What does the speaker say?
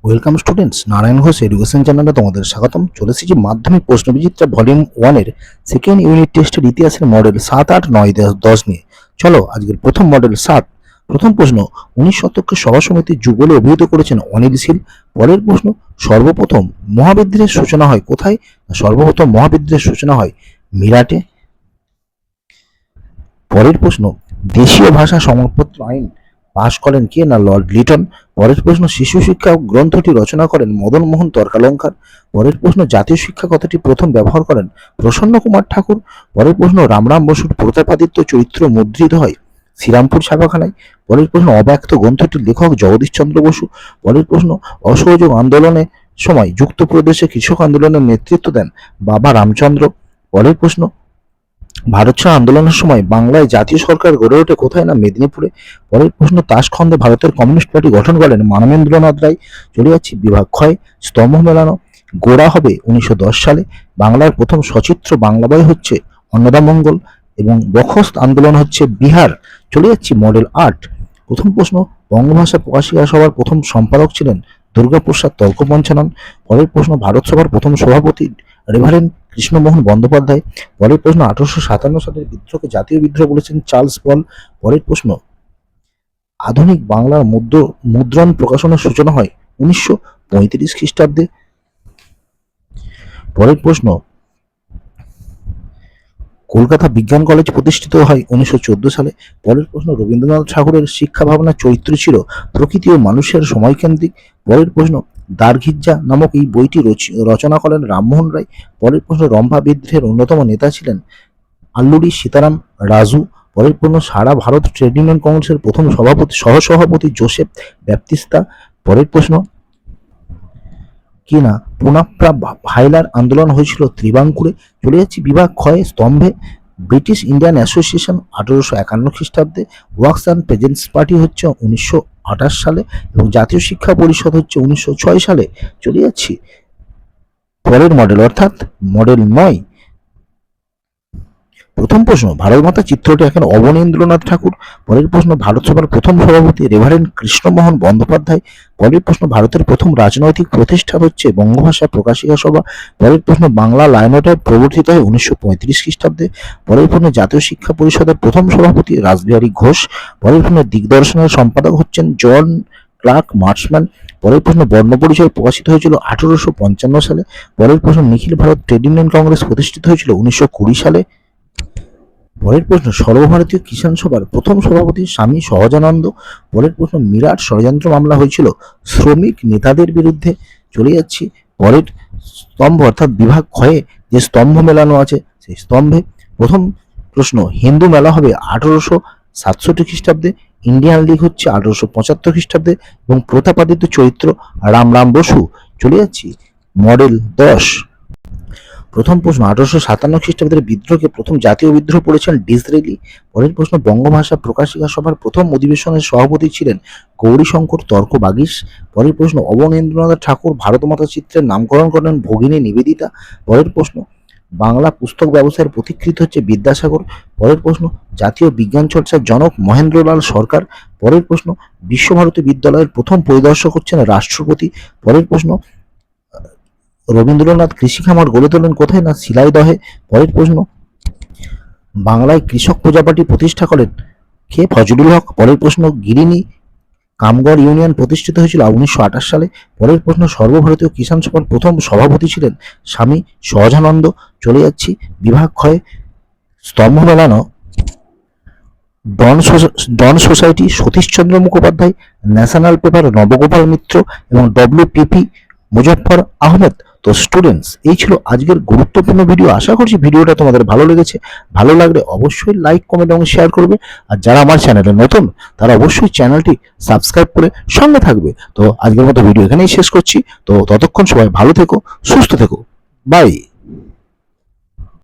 Welcome students, Narayan Ghosh education চ্যানেলে তোমাদের স্বাগতম। চলে এসেছি মাধ্যমিক প্রশ্নবিচিত্রা ভলিউম 1-এর সেকেন্ড ইউনিট টেস্টের ইতিহাসের মডেল 7, 8, 9, 10 নিয়ে। চলো আজকের প্রথম মডেল 7। প্রথম প্রশ্ন, 19 শতককে সভা সমিতির যুগ বলে অভিহিত করেছেন অনিল শীল। পরের প্রশ্ন, সর্বপ্রথম মহাবিদ্রোহের সূচনা হয় কোথায়? সর্বপ্রথম মহাবিদ্রোহের সূচনা হয় মিরাটে। পরের প্রশ্ন, দেশীয় ভাষা সমাজপত্র আইন পাশ করেন কে? লর্ড লিটন। পরের প্রশ্ন, শিশু শিক্ষা গ্রন্থটি রচনা করেন মদন মোহন তর্কালঙ্কার। পরের প্রশ্ন, জাতীয় শিক্ষা কথাটি প্রথম ব্যবহার করেন প্রসন্ন কুমার ঠাকুর। পরের প্রশ্ন, রামরাম বসুর প্রতাপাদিত্য চরিত্র মুদ্রিত হয় শ্রীরামপুর ছাপাখানায়। পরের প্রশ্ন, অব্যক্ত গ্রন্থটির লেখক জগদীশ চন্দ্র বসু। পরের প্রশ্ন, অসহযোগ আন্দোলনের সময় যুক্তপ্রদেশে কৃষক আন্দোলনের নেতৃত্ব দেন বাবা রামচন্দ্র। পরের প্রশ্ন, ভারত ছাড়ো আন্দোলনের সময় বাংলায় জাতীয় সরকার গড়ে ওঠে কোথায়? মেদিনীপুরে। পরের প্রশ্ন, তাসখন্দে ভারতের কমিউনিস্ট পার্টি গঠন করেন মানবেন্দ্রনাথ রায়। চলে যাচ্ছি বিভাগ ক্ষয়। স্তম্ভ মেলানো গোড়া হবে 1910 সালে। বাংলার প্রথম সচিত্র বাংলা বই হচ্ছে অন্নদামঙ্গল এবং বখস্ত আন্দোলন হচ্ছে বিহার। চলে যাচ্ছি মডেল 8। প্রথম প্রশ্ন, বঙ্গভাষা প্রকাশিকা সভার প্রথম সম্পাদক ছিলেন দুর্গাপ্রসাদ তর্কপঞ্চানন। পরের প্রশ্ন, ভারত সভার প্রথম সভাপতি রেভারেন্ড কৃষ্ণমোহন বন্দ্যোপাধ্যায়। পরের প্রশ্ন, 1857 সালের বিদ্রোহকে জাতীয় বিদ্রোহ বলেছেন চার্লস বল। পরের প্রশ্ন, আধুনিক বাংলার মুদ্রণ প্রকাশনের সূচনা হয় 1935 খ্রিস্টাব্দে। পরের প্রশ্ন, কলকাতা বিজ্ঞান কলেজ প্রতিষ্ঠিত হয় 1914 সালে। পরের প্রশ্ন, রবীন্দ্রনাথ ঠাকুরের শিক্ষা ভাবনার চরিত্র ছিল প্রকৃতি ও মানুষের সময়কেন্দ্রিক। পরের প্রশ্ন, দ্বারঘিজ্জা নামক এই বইটি রচনা করেন রামমোহন রায়। পরের প্রশ্ন, রম্ভা বিদ্রোহের অন্যতম নেতা ছিলেন আল্লুরি সীতারাম রাজু। পরের প্রশ্ন, সারা ভারত ট্রেড ইউনিয়ন কংগ্রেসের প্রথম সহসভাপতি জোসেফ ব্যাপতিস্তা। পরের প্রশ্ন, পুনাপ্রা ভাইলার আন্দোলন হয়েছিল ত্রিবাঙ্কুরে। চলে যাচ্ছি বিভাগ ক্ষয়। স্তম্ভে ব্রিটিশ ইন্ডিয়ান অ্যাসোসিয়েশন 1851 খ্রিস্টাব্দে। ওয়ার্কস অ্যান্ড পেজেন্টস পার্টি হচ্ছে 1928 সালে এবং জাতীয় শিক্ষা পরিষদ হচ্ছে 1906 সালে। চলে যাচ্ছি পরের মডেল অর্থাৎ মডেল 9। প্রথম প্রশ্ন, ভারত মাতা চিত্রটি এখন অবনীন্দ্রনাথ ঠাকুর। পরের প্রশ্ন, ভারত সভার প্রথম সভাপতি রেভারেন্ড কৃষ্ণমোহন বন্দ্যোপাধ্যায়। পরের প্রশ্ন, ভারতের প্রথম রাজনৈতিক প্রতিষ্ঠান হচ্ছে বঙ্গভাষা প্রকাশিকা সভা। পরের প্রশ্ন, বাংলা লাইনোটাইপ প্রবর্তিত হয় 1935 খ্রিস্টাব্দে। পরের প্রশ্ন, জাতীয় শিক্ষা পরিষদের প্রথম সভাপতি রাসবিহারী ঘোষ। পরের প্রশ্ন, দিগদর্শনের সম্পাদক হচ্ছেন জন ক্লার্ক মার্চম্যান। পরের প্রশ্ন, বর্ণপরিচয় প্রকাশিত হয়েছিল 1855 সালে। পরের প্রশ্ন, নিখিল ভারত ট্রেড ইউনিয়ন কংগ্রেস প্রতিষ্ঠিত হয়েছিল 1920 সালে। পরের প্রশ্ন, সর্বভারতীয় কিষাণ সভার প্রথম সভাপতি স্বামী সহজানন্দ। পরের প্রশ্ন, মিরাট ষড়যন্ত্র মামলা হয়েছিল শ্রমিক নেতাদের বিরুদ্ধে। চলে যাচ্ছি পরের স্তম্ভ অর্থাৎ বিভাগ ক্ষয়ে যে স্তম্ভ মেলানো আছে সেই স্তম্ভে। প্রথম প্রশ্ন, হিন্দু মেলা হবে 1867 খ্রিস্টাব্দে। ইন্ডিয়ান লীগ হচ্ছে 1875 খ্রিস্টাব্দে এবং প্রতাপাদিত্য চরিত্র রামরাম বসু। চলে যাচ্ছি মডেল 10। প্রথম প্রশ্ন, 1857 খ্রিস্টাব্দের বিদ্রোহকে প্রথম জাতীয় বিদ্রোহ বলেছেন ডিসরেলি। পরের প্রশ্ন, বঙ্গভাষা প্রকাশিকা সভার প্রথম অধিবেশনের সভাপতি ছিলেন গৌরীশঙ্কর তর্ক বাগীশ। পরের প্রশ্ন, অবনীন্দ্রনাথ ঠাকুর ভারতমাতা চিত্রের নামকরণ করেন ভগিনী নিবেদিতা। পরের প্রশ্ন, বাংলা পুস্তক ব্যবসায়ের পথিকৃৎ হচ্ছে বিদ্যাসাগর। পরের প্রশ্ন, জাতীয় বিজ্ঞান চর্চার জনক মহেন্দ্রলাল সরকার। পরের প্রশ্ন, বিশ্বভারতী বিদ্যালয়ের প্রথম পরিদর্শক হচ্ছেন রাষ্ট্রপতি। পরের প্রশ্ন, রবীন্দ্রনাথ কৃষি খামার গড়ে তোলেন কোথায়? শিলাইদহে। পরের প্রশ্ন, বাংলায় কৃষক প্রজা পার্টি প্রতিষ্ঠা করেন কে? ফজলুল হক। পরের প্রশ্ন, গিরিনি কামগড় ইউনিয়ন প্রতিষ্ঠিত হয়েছিল 1928 সালে। পরের প্রশ্ন, সর্বভারতীয় কিষাণ সভার প্রথম সভাপতি ছিলেন স্বামী সহজানন্দ। চলে যাচ্ছি বিভাগ ক্ষয়। স্তম্ভ মেলানো Dawn society Satishchandra Mukhopadhyay, national paper Nabagopal Mitra এবং WPP মুজফফর আহমেদ। তো স্টুডেন্টস, এই ছিল আজকের গুরুত্বপূর্ণ ভিডিও। আশা করছি ভিডিওটা তোমাদের ভালো লেগেছে। ভালো লাগলে অবশ্যই লাইক, কমেন্ট এবং শেয়ার করবে। আর যারা আমার চ্যানেলে নতুন তারা অবশ্যই চ্যানেলটি সাবস্ক্রাইব করে সঙ্গে থাকবে। তো আজকের মতো ভিডিও এখানেই শেষ করছি। তো ততক্ষণ সবাই ভালো থেকো, সুস্থ থেকো। বাই।